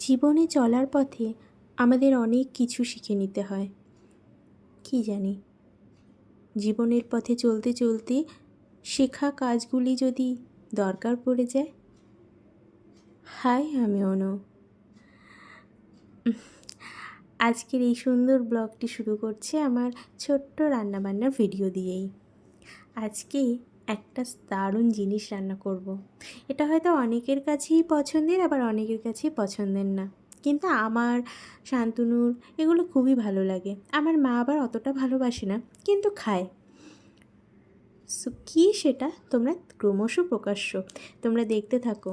জীবনে চলার পথে আমাদের অনেক কিছু শিখে নিতে হয়। কি জানি, জীবনের পথে চলতে চলতে শেখা কাজগুলি যদি দরকার পড়ে যায়। হাই, আমি অনু। আজকের এই সুন্দর ব্লগটি শুরু করছি আমার ছোট্ট রান্নাবান্নার ভিডিও দিয়েই। আজকে একটা দারুণ জিনিস রান্না করব। এটা হয়তো অনেকের কাছেই পছন্দের, আবার অনেকের কাছেই পছন্দের না, কিন্তু আমার, শান্তনুর এগুলো খুবই ভালো লাগে। আমার মা আবার অতটা ভালোবাসে না, কিন্তু খায়। সো কী সেটা তোমরা ক্রমশ প্রকাশ্য, তোমরা দেখতে থাকো।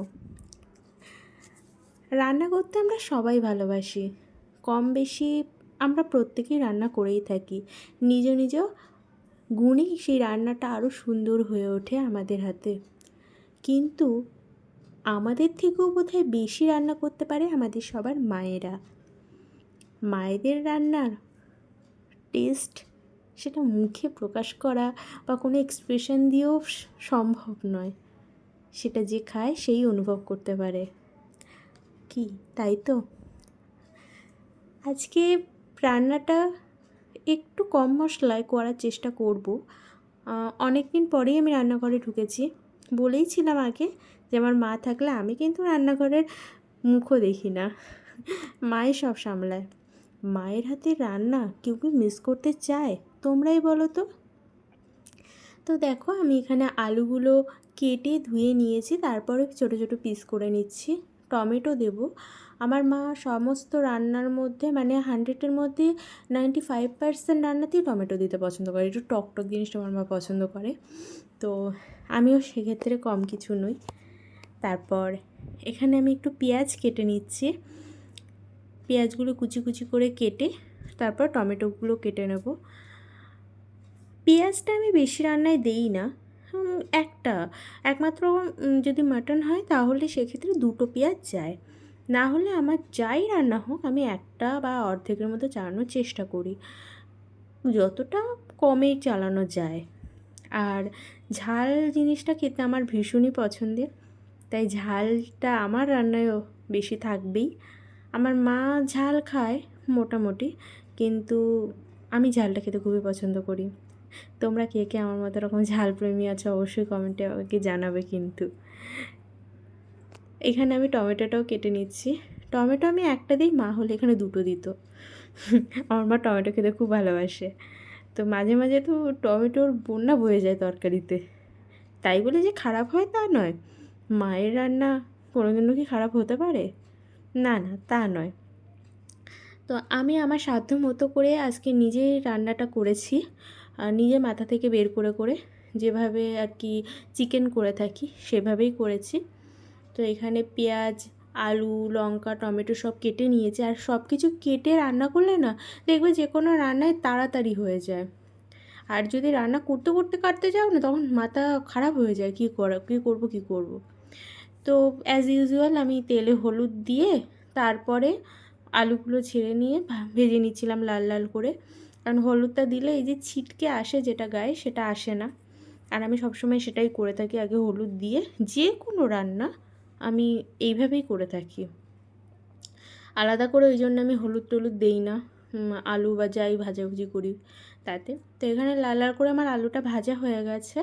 রান্না করতে আমরা সবাই ভালোবাসি, কম বেশি আমরা প্রত্যেকেই রান্না করেই থাকি। নিজ নিজ গুণেই সেই রান্নাটা আরও সুন্দর হয়ে ওঠে আমাদের হাতে। কিন্তু আমাদের থেকেও বোধহয় বেশি রান্না করতে পারে আমাদের সবার মায়েরা। মায়েদের রান্নার টেস্ট, সেটা মুখে প্রকাশ করা বা কোনো এক্সপ্রেশন দিয়েও সম্ভব নয়। সেটা যে খায় সেই অনুভব করতে পারে। কি তাই তো? আজকে রান্নাটা একটু কম মশলায় করার চেষ্টা করব। অনেক দিন পরেই আমি রান্নাঘরে ঢুকেছি। বলেইছিলাম আগে যে আমার মা থাকলে আমি কিন্তু রান্নাঘরের মুখও দেখি না, মাই সব সামলায়। মায়ের হাতে রান্না কেউ কি মিস করতে চায়? তোমরাই বলো তো। তো দেখো, আমি এখানে আলুগুলো কেটে ধুয়ে নিয়েছি, তারপরে ছোটো ছোটো পিস করে নিচ্ছি। টমেটো দেব। আমার মা সমস্ত রান্নার মধ্যে, মানে 100-এর মধ্যে 95% রান্নাতেই টমেটো দিতে পছন্দ করে। একটু টক টক জিনিসটা আমার মা পছন্দ করে, তো আমিও সেক্ষেত্রে কম কিছু নই। তারপর এখানে আমি একটু পেঁয়াজ কেটে নিচ্ছি। পেঁয়াজগুলো কুচি কুচি করে কেটে তারপর টমেটোগুলো কেটে নেব। পেঁয়াজটা আমি বেশি রান্নায় দেই না, একমাত্র যদি মাটন হয় তাহলে সেক্ষেত্রে 2টো পেঁয়াজ যায়। না হলে আমার যাই রান্না হোক আমি একটা বা অর্ধেকের মতো চালানোর চেষ্টা করি, যতটা কমে চালানো যায়। আর ঝাল জিনিসটা খেতে আমার ভীষণই পছন্দের, তাই ঝালটা আমার রান্নায়ও বেশি থাকবেই। আমার মা ঝাল খায় মোটামুটি, কিন্তু আমি ঝালটা খেতে খুবই পছন্দ করি। তোমরা কে কে আমার মতো এরকম ঝাল প্রেমী আছো অবশ্যই কমেন্টে আমাকে জানাবে। কিন্তু এখানে আমি টমেটোটাও কেটে নিচ্ছি। টমেটো আমি একটা দিই, মা হলে এখানে 2টো দিত। আমার মা টমেটো খেতে খুব ভালোবাসে, তো মাঝে মাঝে তো টমেটোর বন্যা বয়ে যায় তরকারিতে। তাই বলে যে খারাপ হয় তা নয়, মায়ের রান্না কোনোদিনও কি খারাপ হতে পারে? না না, তা নয়। তো আমি আমার সাধ্য মতো করে আজকে নিজেই রান্নাটা করেছি, নিজে মাথা থেকে বের করে করে, যেভাবে আর কি চিকেন করে থাকি সেভাবেই করেছি। তো এখানে পেঁয়াজ, আলু, লঙ্কা, টমেটো সব কেটে নিয়েছি। আর সব কিছু কেটে রান্না করলে না, দেখবে যে কোনো রান্নায় তাড়াতাড়ি হয়ে যায়। আর যদি রান্না করতে করতে কাটতে যাও না, তখন মাথা খারাপ হয়ে যায়, কী করব। তো অ্যাজ ইউজুয়াল আমি তেলে হলুদ দিয়ে তারপরে আলুগুলো ছেড়ে নিয়ে ভেজে নিচ্ছিলাম লাল লাল করে। কারণ হলুদটা দিলে এই যে ছিটকে আসে যেটা গায়ে, সেটা আসে না। আর আমি সবসময় সেটাই করে থাকি, আগে হলুদ দিয়ে যে কোনো রান্না আমি এইভাবেই করে থাকি। আলাদা করে ওই জন্য আমি হলুদ টলুদ দেই না আলু বা যাই ভাজাভুজি করি তাতে। তো এখানে লাল লাল করে আমার আলুটা ভাজা হয়ে গেছে।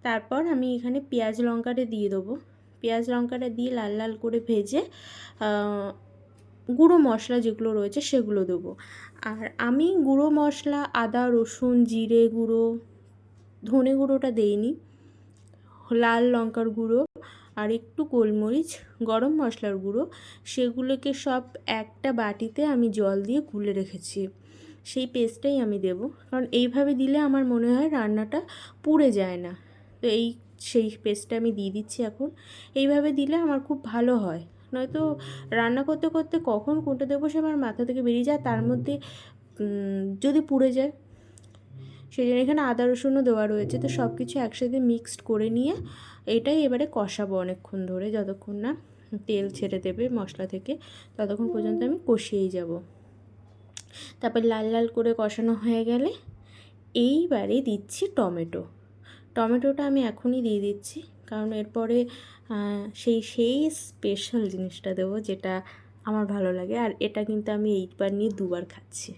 তারপর আমি এখানে পেঁয়াজ লঙ্কাটা দিয়ে দেবো। পেঁয়াজ লঙ্কাটা দিয়ে লাল লাল করে ভেজে গুঁড়ো মশলা যেগুলো রয়েছে সেগুলো দেবো। আর আমি গুঁড়ো মশলা আদা রসুন জিরে গুঁড়ো, ধনে গুঁড়োটা দেইনি, লাল লঙ্কার গুঁড়ো আর একটু গোলমরিচ, গরম মশলার গুঁড়ো, সেগুলোকে সব একটা বাটিতে আমি জল দিয়ে গুলে রেখেছি। সেই পেস্টটাই আমি দেব, কারণ এইভাবে দিলে আমার মনে হয় রান্নাটা পুড়ে যায় না। তো সেই পেস্টটা আমি দিয়ে দিচ্ছি এখন। এইভাবে দিলে আমার খুব ভালো হয়, নয়তো রান্না করতে করতে কখন কোনটা দেবো সে আমার মাথা থেকে বেরিয়ে যায়, তার মধ্যে যদি পুড়ে যায়। সেই জন্য এখানে আদা রসুনও দেওয়া রয়েছে। তো সব কিছু একসাথে মিক্সড করে নিয়ে এটাই এবারে কষাবো অনেকক্ষণ ধরে, যতক্ষণ না তেল ছেড়ে দেবে মশলা থেকে, ততক্ষণ পর্যন্ত আমি কষিয়েই যাব। তারপর লাল লাল করে কষানো হয়ে গেলে এইবারে দিচ্ছি টমেটোটা আমি এখনই দিয়ে দিচ্ছি, কারণ এরপরে সেই স্পেশাল জিনিসটা দেবো, যেটা আমার ভালো লাগে। আর এটা কিন্তু আমি এইবার নিয়ে 2বার খাচ্ছি।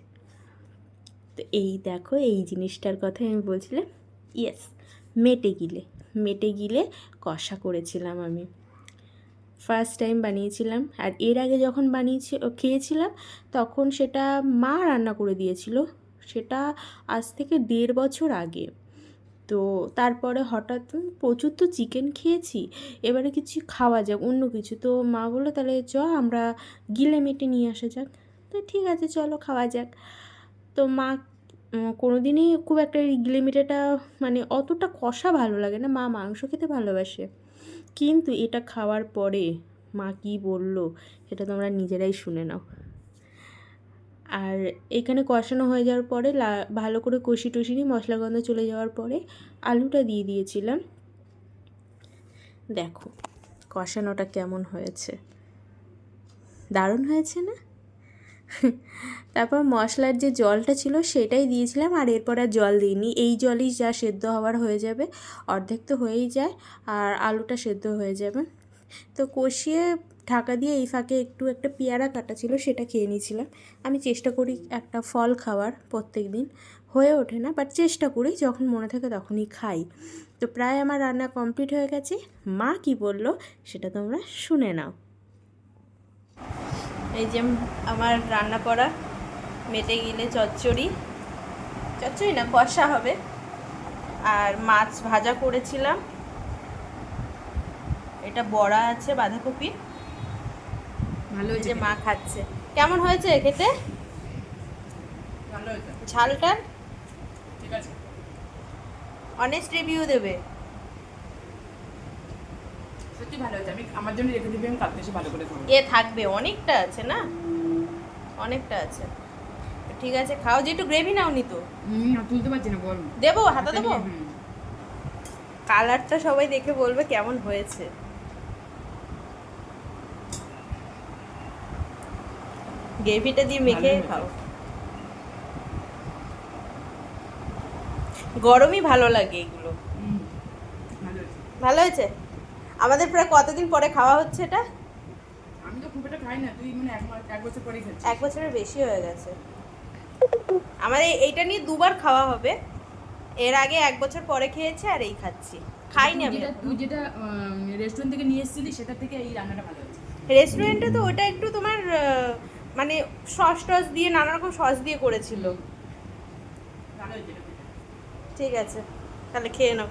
তো এই দেখো এই জিনিসটার কথাই আমি বলছিলাম। ইয়েস, মেটে গিলে কষা করেছিলাম আমি, ফার্স্ট টাইম বানিয়েছিলাম। আর এর আগে যখন খেয়েছিলাম তখন সেটা মা রান্না করে দিয়েছিল, সেটা আজ থেকে 1.5 বছর আগে। তো তারপরে হঠাৎ প্রচুর তো চিকেন খেয়েছি, এবারে কিছু খাওয়া যাক অন্য কিছু। তো মা বললো তাহলে আমরা গিলে মেটে নিয়ে আসা যাক। তো ঠিক আছে চলো খাওয়া যাক। তো মা কোনো দিনই খুব একটা গিলে মেটেটা মানে অতটা কষা ভালো লাগে না, মা মাংস খেতে ভালোবাসে। কিন্তু এটা খাওয়ার পরে মা কী বলল সেটা তোমরা নিজেরাই শুনে নাও। আর এখানে কষানো হয়ে যাওয়ার পরে ভালো করে কষি নিয়ে মশলা গন্ধ চলে যাওয়ার পরে আলুটা দিয়ে দিয়েছিলাম। দেখো কষানোটা কেমন হয়েছে, দারুণ হয়েছে না? তারপর মশলার যে জলটা ছিল সেটাই দিয়েছিলাম, আর এরপর আর জল দিইনি। এই জলই যা সেদ্ধ হওয়ার হয়ে যাবে, অর্ধেক তো হয়েই যায়, আর আলুটা সেদ্ধ হয়ে যাবে। তো কষিয়ে ঢাকা দিয়ে এই ফাঁকে একটা পেয়ারা কাটা ছিল সেটা খেয়ে নিয়েছিলাম। আমি চেষ্টা করি একটা ফল খাওয়ার প্রত্যেক দিন, হয়ে ওঠে না বাট চেষ্টা করি, যখন মনে থাকে তখনই খাই। তো প্রায় আমার রান্না কমপ্লিট হয়ে গেছে। মা কি বলল সেটা তোমরা শুনে নাও। এই যে আমার রান্না করা মেটে গিলে চচ্চড়ি না কষা হবে, আর মাছ ভাজা করেছিলাম, এটা বড়া আছে বাঁধাকপি। ভালো হয়েছে, মা খাচ্ছে। কেমন হয়েছে খেতে? ভালো হয়েছে। ঝালটা ঠিক আছে, অনেস্ট রিভিউ দেবে। সত্যি ভালো হয়েছে। আমি আমার জন্য রেখে দিবি, আমি কালকে এসে ভালো করে খাবো। থাকবে, অনেকটা আছে না, অনেকটা আছে। ঠিক আছে খাও, যে একটু গ্রেভি নাও নি তো। তুলতে পারছি না, বল দেবো, হাতা দেবো। কালারটা সবাই দেখে বলবে কেমন হয়েছে। গ্রেভিটা দিয়ে মেখে খাও, গরমই ভালো লাগে এগুলো। ভালো হয়েছে। আমাদের প্রায় কতদিন পরে খাওয়া হচ্ছে এটা? আমি তো খুব একটা খাই না, তুই মানে 1 বছর পরেই খাচ্ছিস। 1 বছরের বেশি হয়ে গেছে। আমাদের এইটা নিয়ে 2বার খাওয়া হবে, এর আগে 1 বছর পরে খেয়েছে, আর এই খাচ্ছি। খাইনি আমি। তুই যেটা রেস্টুরেন্ট থেকে নিয়ে এসেছিলি সেটা থেকে এই রান্নাটা ভালো হয়েছে। রেস্টুরেন্টে তো ওটা একটু তোমার মানে সস দিয়ে, নানা রকম সস দিয়ে করেছিল। ঠিক আছে তাহলে খেয়ে নাও।